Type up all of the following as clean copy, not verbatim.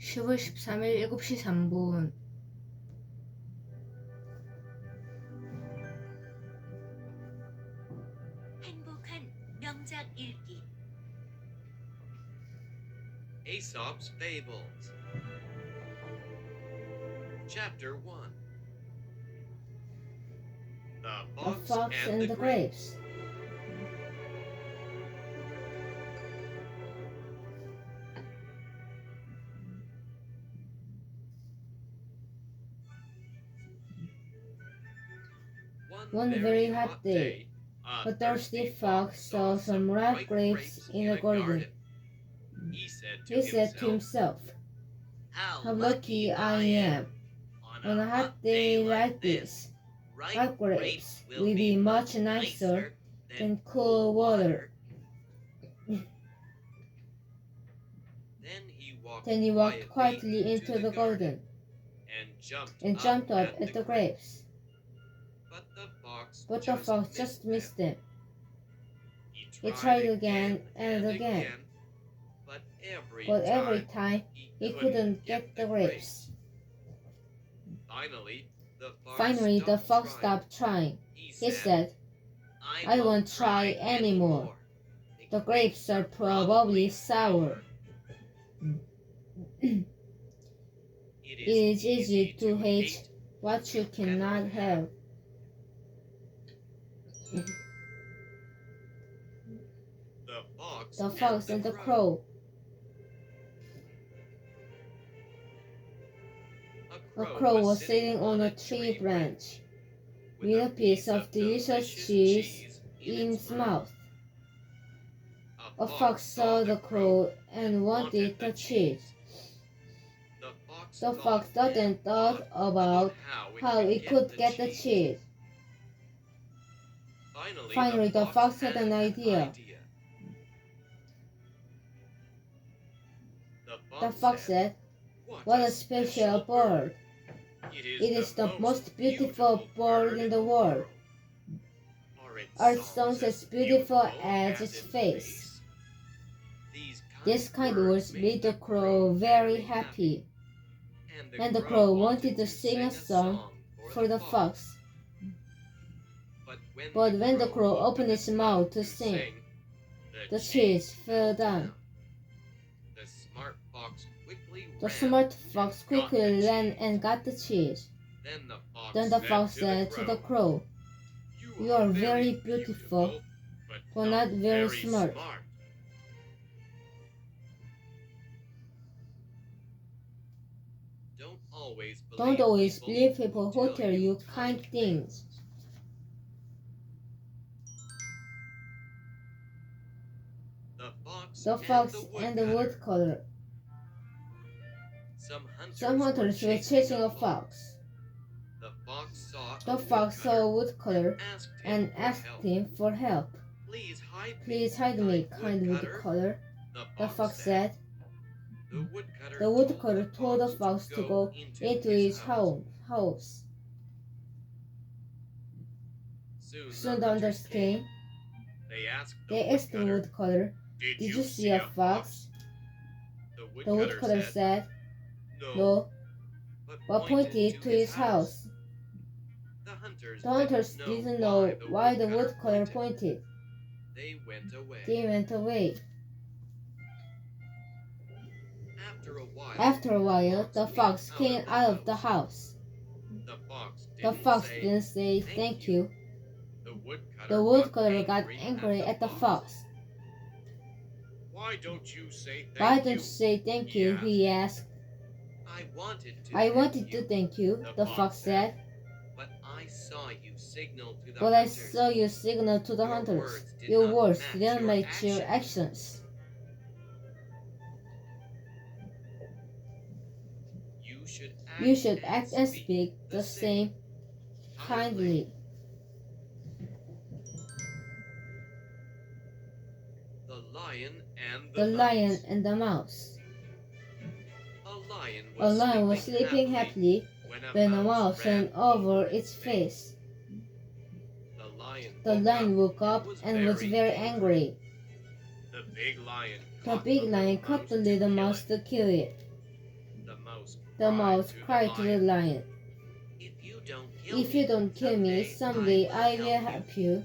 10월 13일 7시 3분. 행복한 명작 읽기. Aesop's Fables. Chapter 1. The Fox and the Grapes. One very hot day, a thirsty fox saw some ripe grapes in a garden. He He said to himself, "How lucky I am! On a hot day like this, ripe grapes will be much nicer than cool water." Then he walked quietly into the garden and jumped up at the grapes. But the fox just missed them. He tried again and again, but every time he couldn't get the grapes. Finally, the fox stopped trying. He said, "I won't try anymore. The grapes are probably sour." It is easy to hate what you cannot have. The Fox and the Crow. A crow was sitting on a tree branch with a piece of delicious cheese in its mouth. A fox saw the crow and wanted the cheese. The fox thought and thought about how it could get the cheese. Finally, the fox had an idea. The fox said, "What a special bird! It is the most beautiful bird in the world. Our song's as beautiful as its face." These kind words made the crow very happy, and the crow wanted to sing a song for the fox. But when the crow opened its mouth to sing, the cheese fell down. The smart fox quickly ran and got the cheese. Then the fox said to the crow, "You are very beautiful, but not very smart." Don't always believe people who tell you kind things. The Fox and the Woodcutter. Some hunters were chasing a fox. The fox saw a woodcutter and asked him for help. "Please hide me, kind woodcutter," the fox said. The woodcutter told the fox to go into his house. Soon the hunters came. They asked the woodcutter, "Did you see a fox?" The woodcutter said, "No," but pointed to his house. The hunters didn't know why the woodcutter pointed. They went away. After a while, the fox came out of the house. The fox didn't say thank you. The woodcutter got angry at the fox. Why don't you say thank you, he asked. "I wanted to thank you," the fox said. But I saw you signal to the hunters. Your words didn't match your actions." You should act and speak the same kindly. The Lion and the Mouse. A lion was sleeping happily when a mouse ran over its face. The lion woke up and was very angry. The big lion caught the little mouse to kill it. The mouse cried to the lion. If you don't kill me, someday I will help you.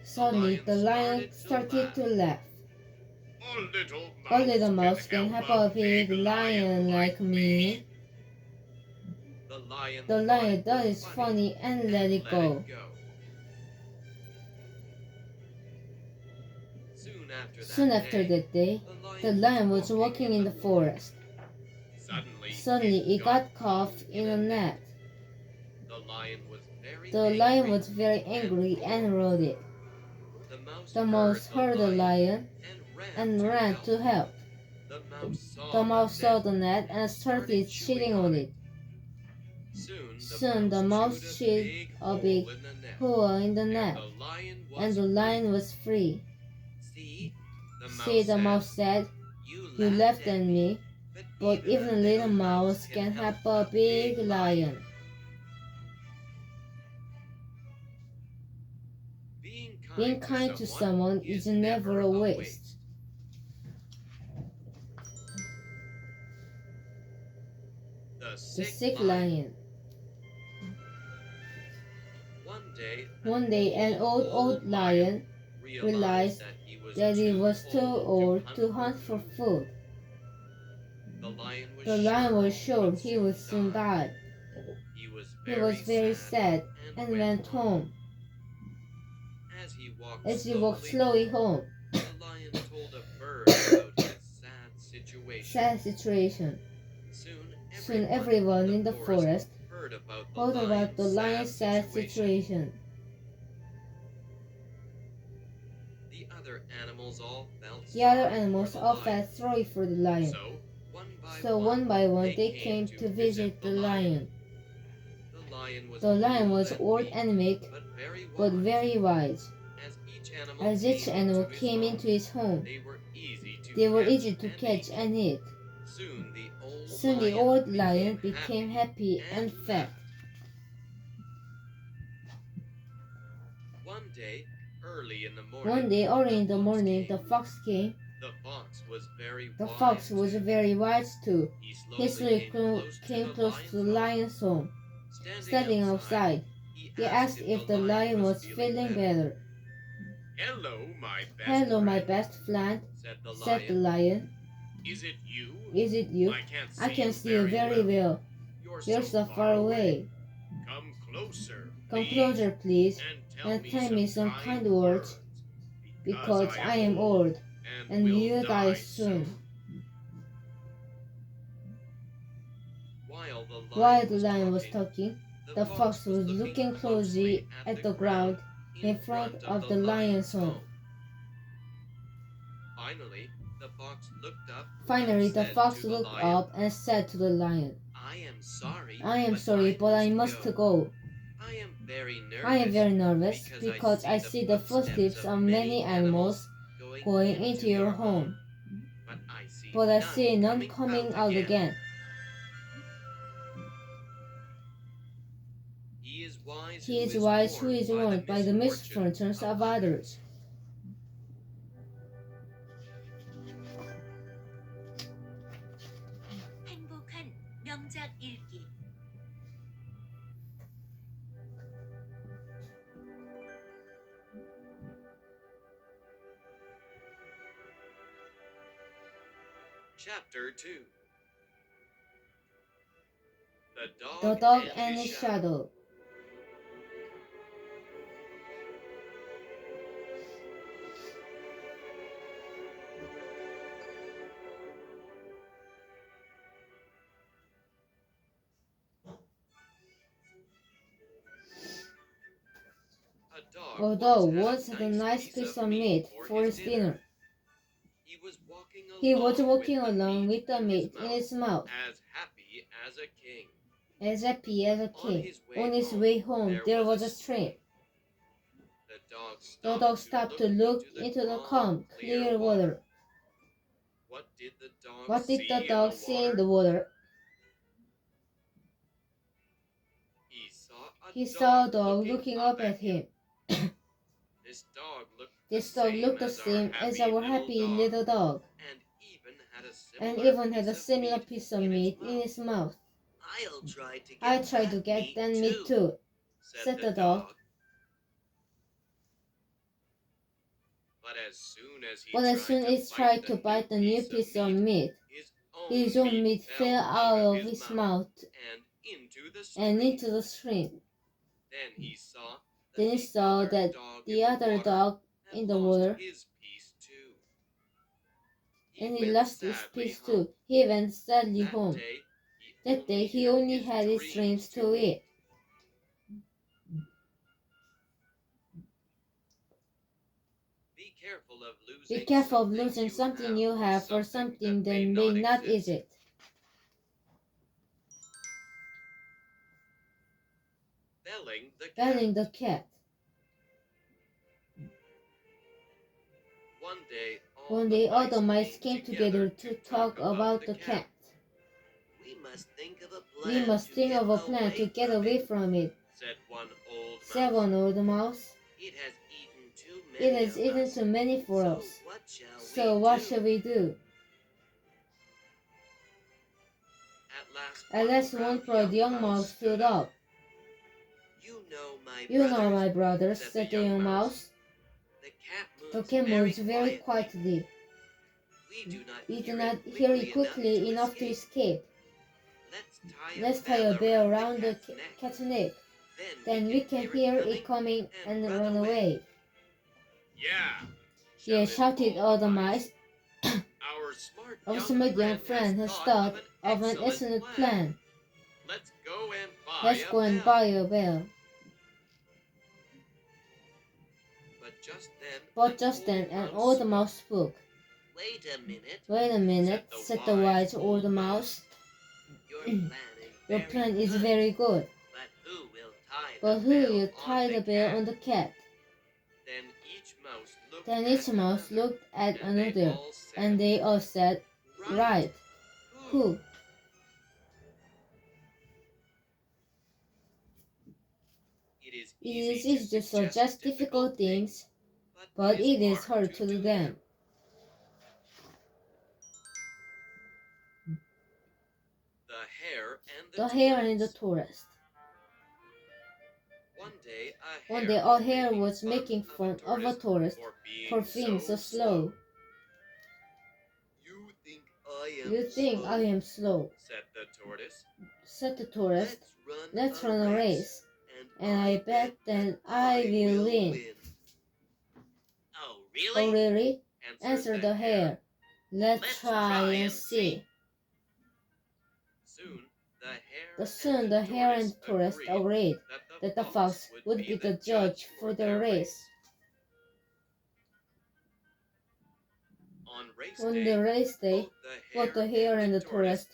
Suddenly, the lion started to laugh. A little mouse can help a big lion like me. The lion Thought it's funny and let it go. Soon after that day, the lion was walking in the forest. Suddenly, it got caught in a net. The lion was very angry and roared. The mouse heard the lion and ran to help. The mouse saw the net and started cheating on it. Soon the mouse chewed a big hole in the net, and the lion was free. See, the mouse said, you laughed at me, but even a little mouse can help a big lion. Being kind to someone is never a waste. The sick lion. One day, an old lion realized that he was too old to hunt for food. The lion was sure he would soon die. He was very sad and went home. As he walked slowly home, the lion told a bird about his sad situation. Soon everyone in the forest heard about the lion's sad situation. The other animals all felt sorry for the lion. So one by one they came to visit the lion. The lion was old and weak, but very wise. As each animal came into his home, they were easy to catch and eat. Soon the old lion became happy and fat. One day, early in the morning, the fox came. The The fox was very wise too. He slowly came close to the lion's home. Standing outside, he asked if the lion was feeling better. Hello, my best friend, said the lion. Is it you? Is it you? I can see you very well. You're so far away. Come closer, please, and tell me some kind words, because I am old and will die soon. While the lion was talking, the fox was looking closely at the ground in front of the lion's home. Finally, the fox looked up and said to the lion, I am sorry, but I must go. I am very nervous because I see the footsteps of many animals going into your home, but I see none coming out again. He is wise who is warned by the misfortunes of others. 행복한 명작 읽기. Chapter 2. The dog and his shadow. A dog once had a nice piece of meat for his dinner. He was walking along with the meat in his mouth, as happy as a king. as happy as a king. On his way home, there was a stream. The dog stopped to look into the calm, clear water. What did the dog see in the water? He saw a dog looking up at him. This dog This dog looked the same as our happy little dog. and even had a similar piece of meat in his mouth. I'll I try to get that meat too, said the dog. But as soon as he tried to bite the new piece of meat, His own meat fell out of his mouth and into the stream. Then he saw that the other dog in the water, and he lost his piece too. He went sadly home. That day he only had his dreams to eat. Be careful of losing something you have for something that may not exist. Belling the cat. One day all the mice came together to talk about the cat. We must think of a plan to get away from it, said one old mouse. It has eaten too many for us. So what shall we do? At last one proud young mouse stood up. You know, my brothers, said the young mouse. The cat moves very quietly. We do not hear it quickly enough to escape. Let's tie a bell around the cat's neck. Then we can hear it coming and run away. Yeah, Shouted all the mice. Our Our smart young friend has thought of an excellent plan. Let's Let's go and buy a bell. But just then an old mouse spoke. Wait a minute, said the wise old mouse. Your plan is very good. But who will tie the bell on the cat? Then each mouse looked at another, and they all said, right. Who? It is easy to suggest difficult things, but it is hard to do them. The hare and the tortoise. One day a hare was making fun of a tortoise for being so slow. You think I am slow, said the tortoise. Let's run a race, and I bet that I will win. Oh really? Answered the hare. Let's try and see. Soon the hare and the tortoise agreed that the fox would be the judge for the race. On the race day, both the hare and the tortoise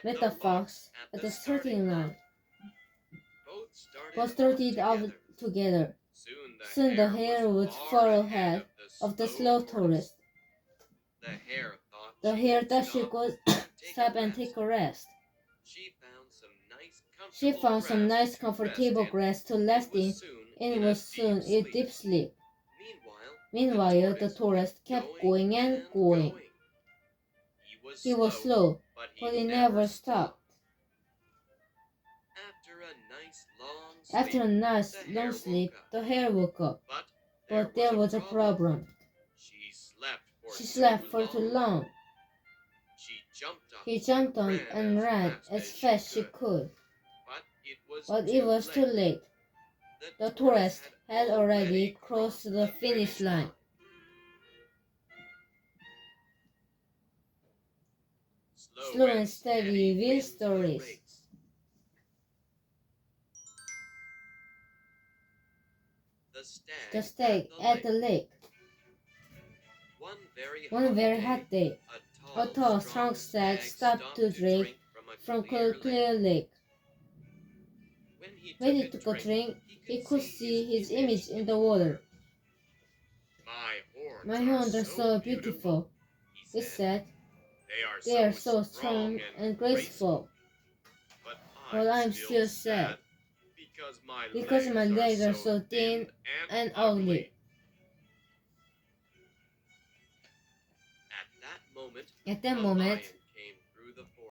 met the fox at the starting line. Both started out together. Soon the hare would fall ahead of the slow tortoise. The hare thought she could stop and take a rest. She found some nice comfortable grass to rest in, and was soon in deep sleep. Meanwhile, the tortoise kept going and going. He was slow, but he never stopped. After a nice long sleep, the hare woke up. But there was a problem. She slept for too long. He jumped on and ran as fast as she could. But it was too late. The tortoise had already crossed the finish line. Slow and steady win stories. The stag at the lake. One very hot day, a tall, strong stag stopped to drink from a clear lake. When he took a drink, he could see his image in the water. My horns are so beautiful, he said. They are so strong and graceful. But I'm still sad, because my legs are so thin and ugly. At that moment,